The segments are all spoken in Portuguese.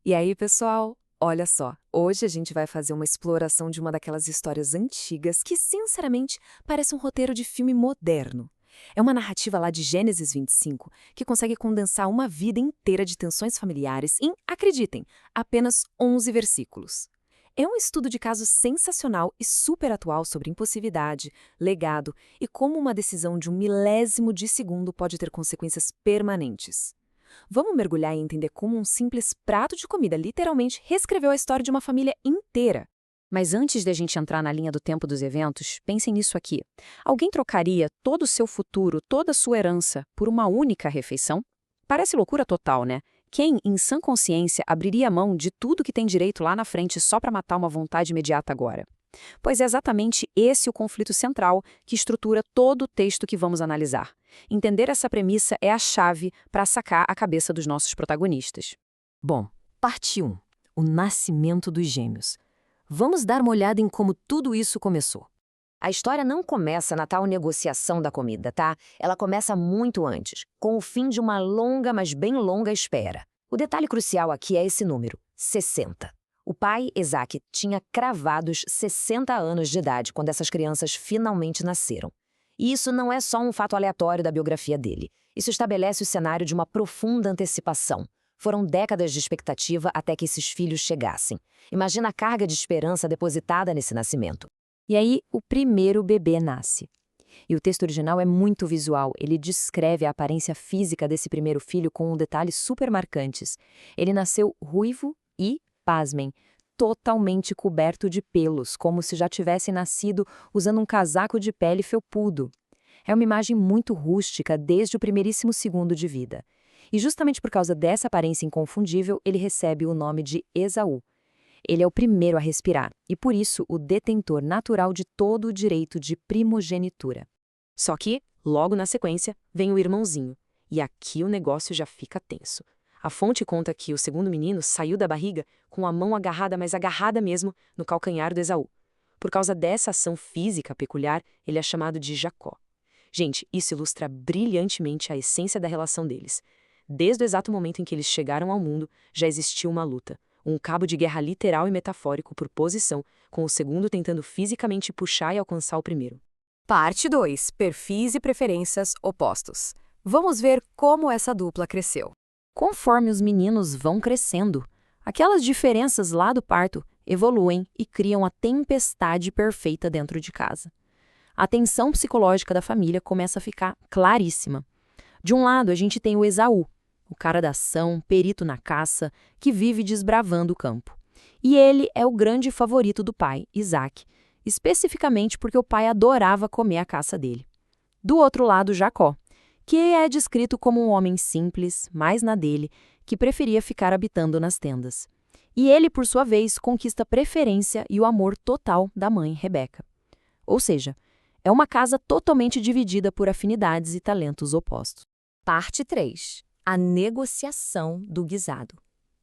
E aí, pessoal? Olha só, hoje a gente vai fazer uma exploração de uma daquelas histórias antigas que, sinceramente, parece um roteiro de filme moderno. É uma narrativa lá de Gênesis 25 que consegue condensar uma vida inteira de tensões familiares em, acreditem, apenas 11 versículos. É um estudo de caso sensacional e super atual sobre impulsividade, legado e como uma decisão de um milésimo de segundo pode ter consequências permanentes. Vamos mergulhar e entender como um simples prato de comida literalmente reescreveu a história de uma família inteira. Mas antes da gente entrar na linha do tempo dos eventos, pensem nisso aqui. Alguém trocaria todo o seu futuro, toda a sua herança, por uma única refeição? Parece loucura total, né? Quem, em sã consciência, abriria mão de tudo que tem direito lá na frente só para matar uma vontade imediata agora? Pois é exatamente esse o conflito central que estrutura todo o texto que vamos analisar. Entender essa premissa é a chave para sacar a cabeça dos nossos protagonistas. Bom, parte 1. O nascimento dos gêmeos. Vamos dar uma olhada em como tudo isso começou. A história não começa na tal negociação da comida, tá? Ela começa muito antes, com o fim de uma longa, mas bem longa espera. O detalhe crucial aqui é esse número, 60. O pai, Isaac, tinha cravados 60 anos de idade quando essas crianças finalmente nasceram. E isso não é só um fato aleatório da biografia dele. Isso estabelece o cenário de uma profunda antecipação. Foram décadas de expectativa até que esses filhos chegassem. Imagina a carga de esperança depositada nesse nascimento. E aí, o primeiro bebê nasce. E o texto original é muito visual, ele descreve a aparência física desse primeiro filho com detalhes super marcantes. Ele nasceu ruivo e, pasmem, totalmente coberto de pelos, como se já tivesse nascido usando um casaco de pele felpudo. É uma imagem muito rústica desde o primeiríssimo segundo de vida. E justamente por causa dessa aparência inconfundível, ele recebe o nome de Esaú. Ele é o primeiro a respirar, e por isso o detentor natural de todo o direito de primogenitura. Só que, logo na sequência, vem o irmãozinho. E aqui o negócio já fica tenso. A fonte conta que o segundo menino saiu da barriga com a mão agarrada, mas agarrada mesmo, no calcanhar do Esaú. Por causa dessa ação física peculiar, ele é chamado de Jacó. Gente, isso ilustra brilhantemente a essência da relação deles. Desde o exato momento em que eles chegaram ao mundo, já existiu uma luta. Um cabo de guerra literal e metafórico por posição, com o segundo tentando fisicamente puxar e alcançar o primeiro. Parte 2. Perfis e preferências opostos. Vamos ver como essa dupla cresceu. Conforme os meninos vão crescendo, aquelas diferenças lá do parto evoluem e criam a tempestade perfeita dentro de casa. A tensão psicológica da família começa a ficar claríssima. De um lado, a gente tem o Esaú, o cara da ação, perito na caça, que vive desbravando o campo. E ele é o grande favorito do pai, Isaac, especificamente porque o pai adorava comer a caça dele. Do outro lado, Jacó, que é descrito como um homem simples, mais na dele, que preferia ficar habitando nas tendas. E ele, por sua vez, conquista a preferência e o amor total da mãe, Rebeca. Ou seja, é uma casa totalmente dividida por afinidades e talentos opostos. Parte 3. A negociação do guisado.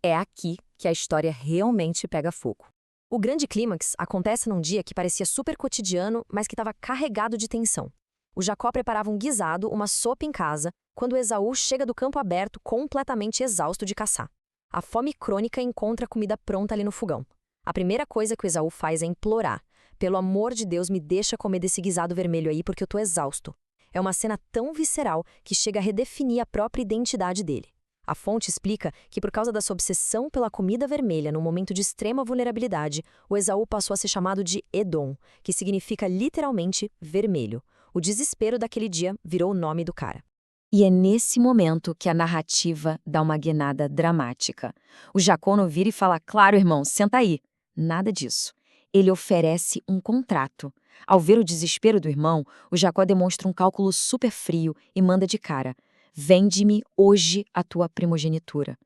É aqui que a história realmente pega fogo. O grande clímax acontece num dia que parecia super cotidiano, mas que estava carregado de tensão. O Jacó preparava um guisado, uma sopa em casa, quando Esaú chega do campo aberto completamente exausto de caçar. A fome crônica encontra a comida pronta ali no fogão. A primeira coisa que o Esaú faz é implorar: pelo amor de Deus, me deixa comer desse guisado vermelho aí porque eu tô exausto. É uma cena tão visceral que chega a redefinir a própria identidade dele. A fonte explica que por causa da sua obsessão pela comida vermelha no momento de extrema vulnerabilidade, o Esaú passou a ser chamado de Edom, que significa literalmente vermelho. O desespero daquele dia virou o nome do cara. E é nesse momento que a narrativa dá uma guinada dramática. O Jacó não vira e fala: claro, irmão, senta aí. Nada disso. Ele oferece um contrato. Ao ver o desespero do irmão, o Jacó demonstra um cálculo super frio e manda de cara: vende-me hoje a tua primogenitura.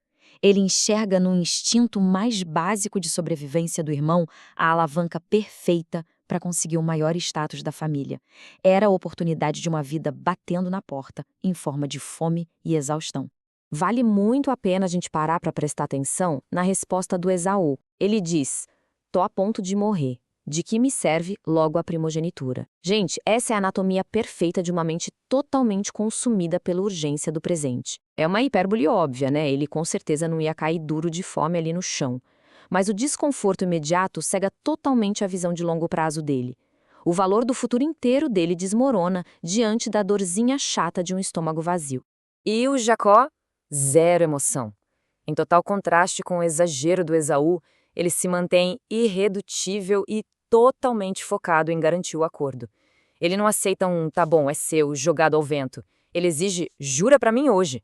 Ele enxerga no instinto mais básico de sobrevivência do irmão a alavanca perfeita para conseguir o maior status da família. Era a oportunidade de uma vida batendo na porta, em forma de fome e exaustão. Vale muito a pena a gente parar para prestar atenção na resposta do Esaú. Ele diz: tô a ponto de morrer. De que me serve logo a primogenitura? Gente, essa é a anatomia perfeita de uma mente totalmente consumida pela urgência do presente. É uma hipérbole óbvia, né? Ele com certeza não ia cair duro de fome ali no chão. Mas o desconforto imediato cega totalmente a visão de longo prazo dele. O valor do futuro inteiro dele desmorona diante da dorzinha chata de um estômago vazio. E o Jacó? Zero emoção. Em total contraste com o exagero do Esaú, ele se mantém irredutível e totalmente focado em garantir o acordo. Ele não aceita um "tá bom, é seu", jogado ao vento. Ele exige "jura pra mim hoje".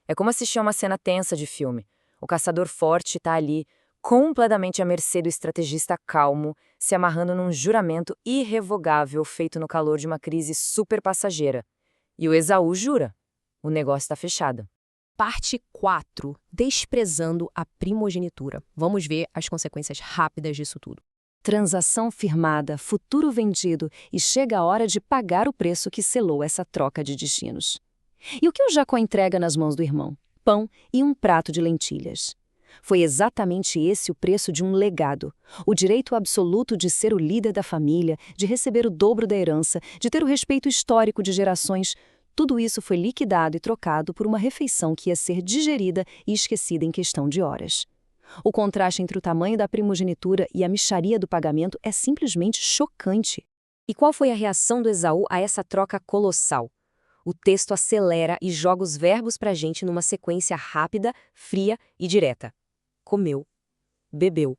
É como assistir a uma cena tensa de filme. O caçador forte tá ali, completamente à mercê do estrategista calmo, se amarrando num juramento irrevogável feito no calor de uma crise super passageira. E o Esaú jura. O negócio tá fechado. Parte 4. Desprezando a primogenitura. Vamos ver as consequências rápidas disso tudo. Transação firmada, futuro vendido e chega a hora de pagar o preço que selou essa troca de destinos. E o que o Jacó entrega nas mãos do irmão? Pão e um prato de lentilhas. Foi exatamente esse o preço de um legado. O direito absoluto de ser o líder da família, de receber o dobro da herança, de ter o respeito histórico de gerações. Tudo isso foi liquidado e trocado por uma refeição que ia ser digerida e esquecida em questão de horas. O contraste entre o tamanho da primogenitura e a mixaria do pagamento é simplesmente chocante. E qual foi a reação do Esaú a essa troca colossal? O texto acelera e joga os verbos pra gente numa sequência rápida, fria e direta. Comeu, bebeu,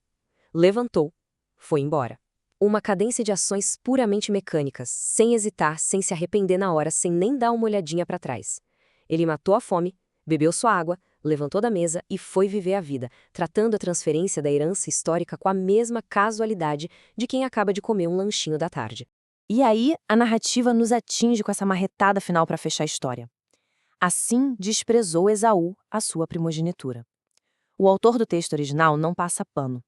levantou, foi embora. Uma cadência de ações puramente mecânicas, sem hesitar, sem se arrepender na hora, sem nem dar uma olhadinha para trás. Ele matou a fome, bebeu sua água, levantou da mesa e foi viver a vida, tratando a transferência da herança histórica com a mesma casualidade de quem acaba de comer um lanchinho da tarde. E aí, a narrativa nos atinge com essa marretada final para fechar a história. Assim desprezou Esaú a sua primogenitura. O autor do texto original não passa pano.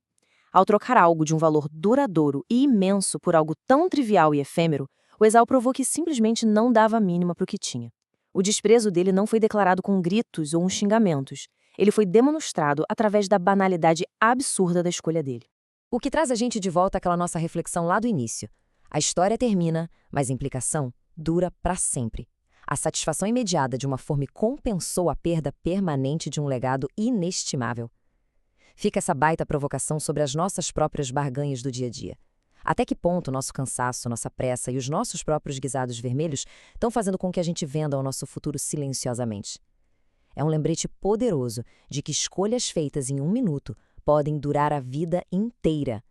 Ao trocar algo de um valor duradouro e imenso por algo tão trivial e efêmero, o Esaú provou que simplesmente não dava a mínima para o que tinha. O desprezo dele não foi declarado com gritos ou xingamentos. Ele foi demonstrado através da banalidade absurda da escolha dele. O que traz a gente de volta àquela nossa reflexão lá do início. A história termina, mas a implicação dura para sempre. A satisfação imediata de uma fome compensou a perda permanente de um legado inestimável. Fica essa baita provocação sobre as nossas próprias barganhas do dia a dia. Até que ponto nosso cansaço, nossa pressa e os nossos próprios guisados vermelhos estão fazendo com que a gente venda o nosso futuro silenciosamente? É um lembrete poderoso de que escolhas feitas em 1 minuto podem durar a vida inteira.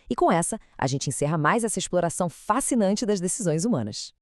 E com essa, a gente encerra mais essa exploração fascinante das decisões humanas.